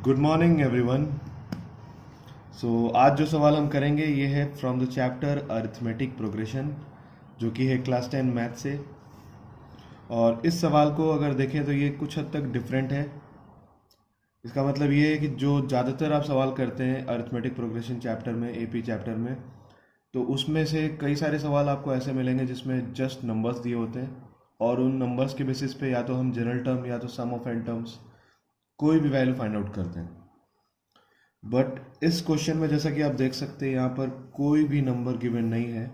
Good morning everyone. आज जो सवाल हम करेंगे ये है from the chapter arithmetic progression, जो कि है क्लास 10 मैथ से। और इस सवाल को अगर देखें तो ये कुछ हद तक डिफरेंट है। इसका मतलब ये है कि जो ज़्यादातर आप सवाल करते हैं अरिथमेटिक प्रोग्रेशन चैप्टर में, एपी चैप्टर में, तो उसमें से कई सारे सवाल आपको ऐसे मिलेंगे जिसमें जस्ट नंबर्स दिए होते हैं और उन नंबर्स के बेसिस पे या तो हम जनरल टर्म या तो सम ऑफ एन टर्म्स कोई भी वैल्यू फाइंड आउट करते हैं। बट इस क्वेश्चन में जैसा कि आप देख सकते हैं यहाँ पर कोई भी नंबर गिवन नहीं है।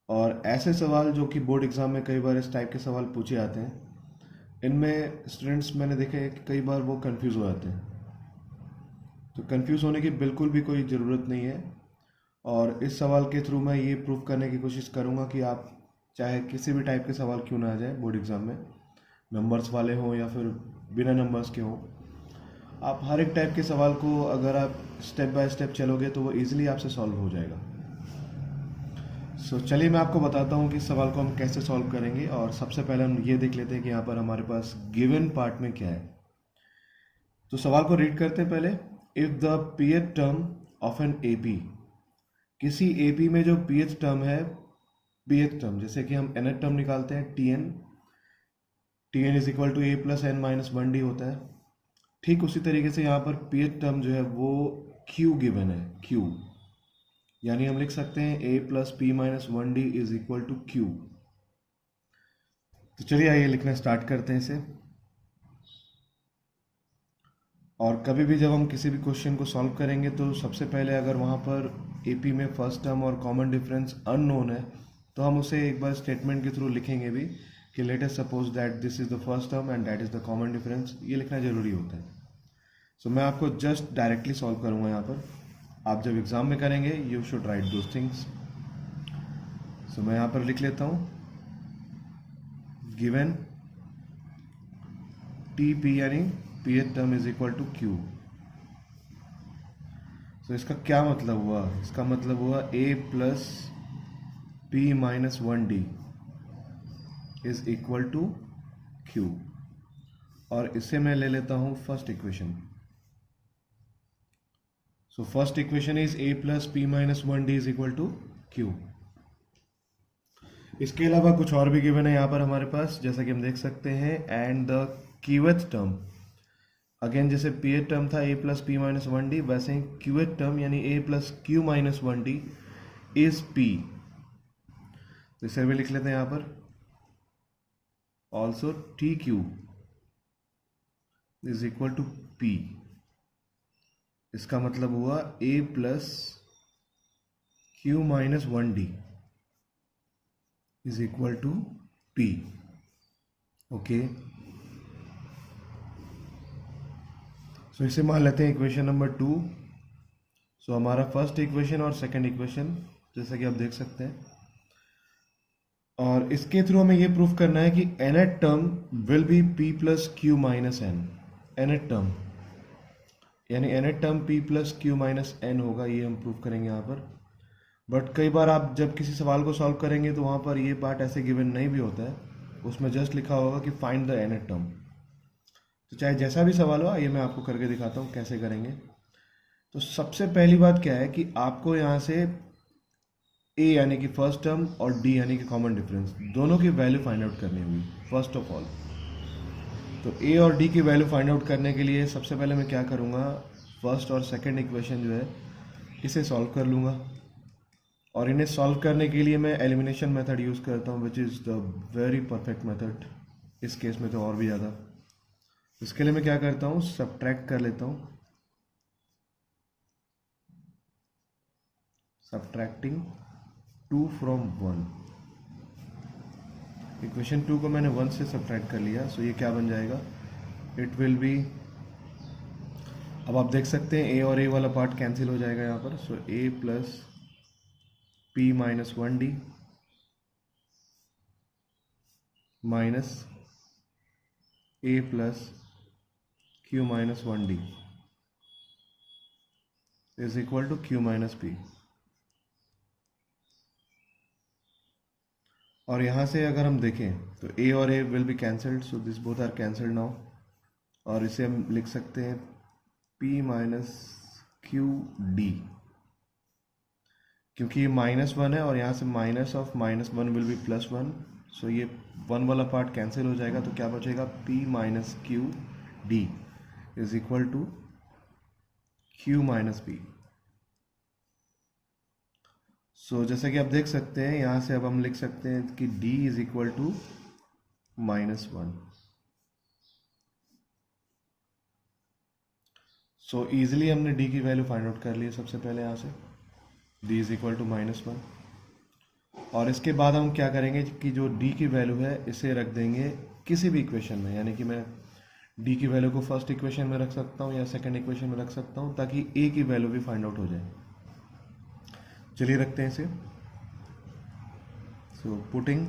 और ऐसे सवाल जो कि बोर्ड एग्जाम में कई बार इस टाइप के सवाल पूछे जाते हैं, इनमें स्टूडेंट्स मैंने देखे हैं कि कई बार वो कंफ्यूज हो जाते हैं। तो कंफ्यूज होने की बिल्कुल भी कोई ज़रूरत नहीं है। और इस सवाल के थ्रू मैं ये प्रूव करने की कोशिश करूँगा कि आप चाहे किसी भी टाइप के सवाल क्यों ना आ जाए बोर्ड एग्ज़ाम में, नंबर्स वाले हों या फिर बिना नंबर्स के हों, आप हर एक टाइप के सवाल को अगर आप स्टेप बाय स्टेप चलोगे तो वो इजीली आपसे सॉल्व हो जाएगा। चलिए मैं आपको बताता हूँ कि इस सवाल को हम कैसे सॉल्व करेंगे। और सबसे पहले हम ये देख लेते हैं कि यहाँ पर हमारे पास गिवन पार्ट में क्या है। तो सवाल को रीड करते हैं पहले। If the pth term of an AP, किसी AP में जो pth टर्म है, pth टर्म जैसे कि हम nth टर्म निकालते हैं tn is equal to a plus n minus 1d होता है। ठीक उसी तरीके से यहाँ पर pth टर्म जो है वो q गिवन है, q, यानी हम लिख सकते हैं a plus p minus 1d is equal to q। तो चलिए आइए लिखना स्टार्ट करते हैं इसे। और कभी भी जब हम किसी भी क्वेश्चन को सॉल्व करेंगे तो सबसे पहले अगर वहाँ पर AP में फर्स्ट टर्म और कॉमन डिफरेंस अननोन है तो हम उसे एक बार स्टेटमेंट के थ्रू लिखेंगे भी कि let us suppose that this is the first term and that is the common difference. ये लिखना जरूरी होता है। मैं आपको जस्ट डायरेक्टली सॉल्व करूंगा यहाँ पर। आप जब एग्जाम में करेंगे you should write those things. मैं यहाँ पर लिख लेता हूँ गिवन TP यानी pth term is equal to q। इसका क्या मतलब हुआ? इसका मतलब हुआ a plus p minus 1d is equal to q। और इसे मैं ले लेता हूँ first equation. First equation is a plus p minus 1d is equal to q। इसके अलावा कुछ और भी गिवन है यहाँ पर हमारे पास, जैसा कि हम देख सकते हैं। And the qth term, again जैसे pth टर्म था a plus p minus 1d, वैसे ही qth टर्म यानी a plus q minus 1d is p। तो इसे भी लिख लेते हैं यहाँ पर। Also tq is equal to p। इसका मतलब हुआ a plus q minus 1d is equal to p। Okay, इसे मान लेते हैं इक्वेशन नंबर 2। हमारा फर्स्ट इक्वेशन और सेकंड इक्वेशन जैसा कि आप देख सकते हैं। और इसके थ्रू हमें ये प्रूफ करना है कि nth term will be p plus q minus n। nth term यानी nth term p plus q minus n होगा, ये हम प्रूफ करेंगे यहाँ पर। बट कई बार आप जब किसी सवाल को सॉल्व करेंगे तो वहाँ पर ये पार्ट ऐसे गिवन नहीं भी होता है, उसमें जस्ट लिखा होगा कि फाइंड द nth टर्म। तो चाहे जैसा भी सवाल हो, ये मैं आपको करके दिखाता हूँ कैसे करेंगे। तो सबसे पहली बात क्या है कि आपको यहाँ से a यानी कि फर्स्ट टर्म और d यानी कि कॉमन डिफरेंस, दोनों की वैल्यू फाइंड आउट करनी होगी फर्स्ट ऑफ ऑल। तो a और d की वैल्यू फाइंड आउट करने के लिए सबसे पहले मैं क्या करूँगा, फर्स्ट और सेकंड इक्वेशन जो है इसे सॉल्व कर लूँगा। और इन्हें सॉल्व करने के लिए मैं एलिमिनेशन मेथड यूज़ करता हूँ, which is the very perfect method इस केस में तो और भी ज़्यादा। इसके लिए मैं क्या करता हूँ, सब्ट्रैक्ट कर लेता हूँ। Subtracting 2 from 1। इक्वेशन 2 को मैंने 1 से सब्ट्रैक्ट कर लिया। ये क्या बन जाएगा, इट विल बी, अब आप देख सकते हैं a और a वाला पार्ट कैंसिल हो जाएगा यहाँ पर। a plus p minus 1d minus a plus q minus 1d is equal to q minus p। और यहाँ से अगर हम देखें तो a और a will be cancelled, this both are cancelled now. और इसे हम लिख सकते हैं p माइनस क्यू डी, क्योंकि ये -1 है और यहाँ से माइनस ऑफ -1 विल बी +1, सो ये 1 वाला पार्ट कैंसिल हो जाएगा, तो क्या बचेगा p minus q d is equal to q minus p. So जैसा कि आप देख सकते हैं यहाँ से अब हम लिख सकते हैं कि d is equal to -1। So easily हमने d की वैल्यू फाइंड आउट कर ली है सबसे पहले यहाँ से, d इज इक्वल टू -1। और इसके बाद हम क्या करेंगे कि जो d की वैल्यू है इसे रख देंगे किसी भी इक्वेशन में, यानी कि मैं d की वैल्यू को फर्स्ट इक्वेशन में रख सकता हूँ या सेकंड इक्वेशन में रख सकता हूँ, ताकि a की वैल्यू भी फाइंड आउट हो जाए। चलिए रखते हैं इसे। So putting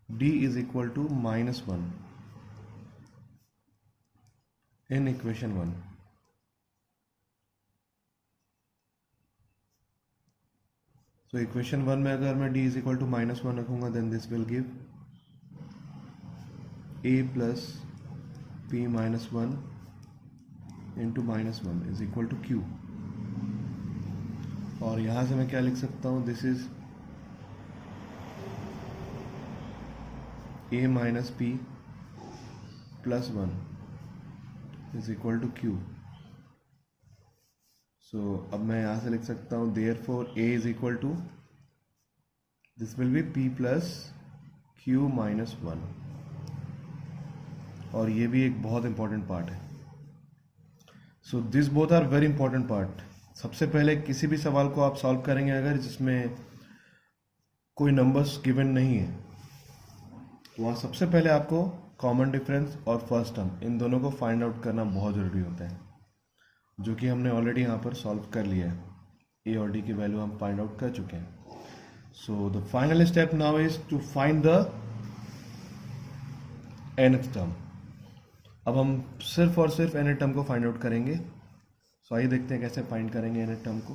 d is equal to -1 in equation 1। So equation 1 में अगर मैं d इज इक्वल टू -1 रखूंगा, then this will give a plus p minus 1 into -1 is equal to q। और यहां से मैं क्या लिख सकता हूं, this is a minus p plus 1 is equal to q। So अब मैं यहां से लिख सकता हूं therefore a is equal to, this will be p plus q minus 1। और ये भी एक बहुत इंपॉर्टेंट पार्ट है। So this both are very important part. सबसे पहले किसी भी सवाल को आप सॉल्व करेंगे अगर जिसमें कोई नंबर्स गिवन नहीं है, तो वहाँ सबसे पहले आपको कॉमन डिफरेंस और फर्स्ट टर्म इन दोनों को फाइंड आउट करना बहुत ज़रूरी होता है, जो कि हमने ऑलरेडी यहाँ पर सॉल्व कर लिया है। ए और डी की वैल्यू हम फाइंड आउट कर चुके हैं। So the final step now is to find the nth term. अब हम सिर्फ और सिर्फ nth टर्म को फाइंड आउट करेंगे। सो आइए देखते हैं कैसे फाइंड करेंगे nth टर्म को।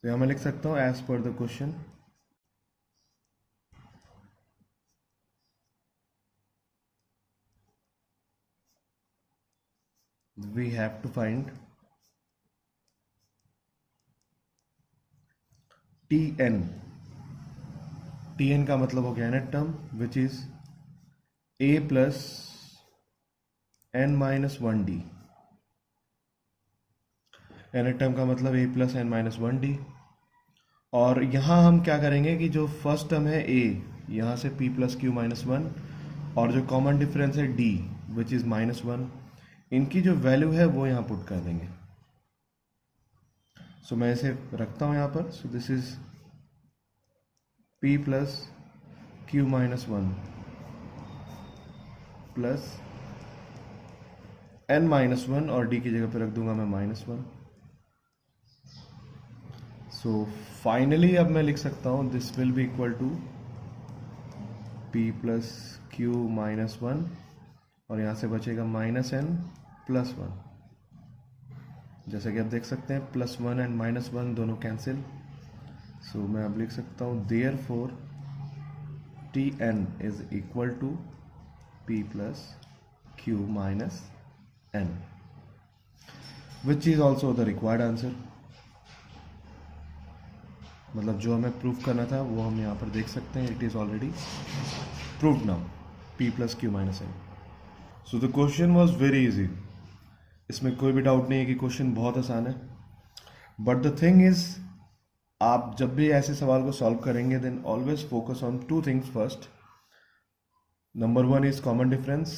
तो यहाँ मैं लिख सकता हूँ एज पर the question we have to find tn। tn का मतलब हो गया nth term which is a plus n minus 1d। nth term का मतलब a plus n minus 1d। और यहाँ हम क्या करेंगे कि जो फर्स्ट टर्म है a, यहाँ से p प्लस क्यू माइनस 1, और जो कॉमन डिफरेंस है d विच इज -1, इनकी जो वैल्यू है वो यहाँ पुट कर देंगे। सो मैं इसे रखता हूँ यहाँ पर। So this is p plus q minus 1 plus n minus 1, और d की जगह पे रख दूंगा मैं -1। सो फाइनली अब मैं लिख सकता हूँ this will be equal to p plus q minus 1, और यहाँ से बचेगा -n प्लस 1। जैसा कि आप देख सकते हैं +1 एंड -1 दोनों कैंसिल। सो मैं अब लिख सकता हूँ therefore tn is equal to p plus q minus n, which is also the required answer. मतलब जो हमें प्रूफ करना था वो हम यहाँ पर देख सकते हैं, it is already proved now, p plus q minus n। So the question was very easy. इसमें कोई भी डाउट नहीं है कि क्वेश्चन बहुत आसान है। बट द थिंग इज, आप जब भी ऐसे सवाल को सॉल्व करेंगे then always focus on 2 things first. Number 1 is common difference,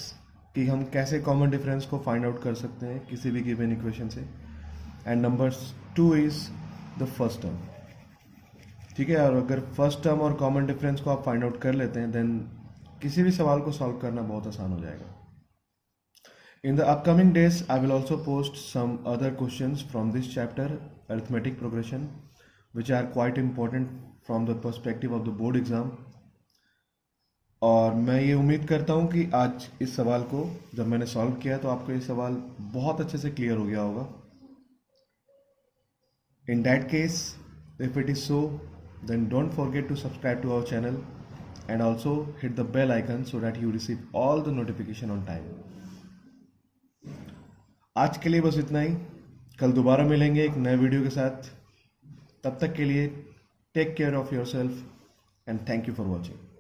कि हम कैसे कॉमन डिफरेंस को फाइंड आउट कर सकते हैं किसी भी गिवन इक्वेशन से। And number 2 is the first term. ठीक है, और अगर फर्स्ट टर्म और कॉमन डिफरेंस को आप फाइंड आउट कर लेते हैं देन किसी भी सवाल को सॉल्व करना बहुत आसान हो जाएगा। In the upcoming days, I will also post some other questions from this chapter, arithmetic progression, which are quite important from the perspective of the board exam. और मैं ये उम्मीद करता हूँ कि आज इस सवाल को जब मैंने सॉल्व किया तो आपको ये सवाल बहुत अच्छे से क्लियर हो गया होगा। In that case, if it is so, then don't forget to subscribe to our channel and also hit the bell icon so that you receive all the notification on time. आज के लिए बस इतना ही. कल दोबारा मिलेंगे एक नए वीडियो के साथ. तब तक के लिए take care of yourself and thank you for watching.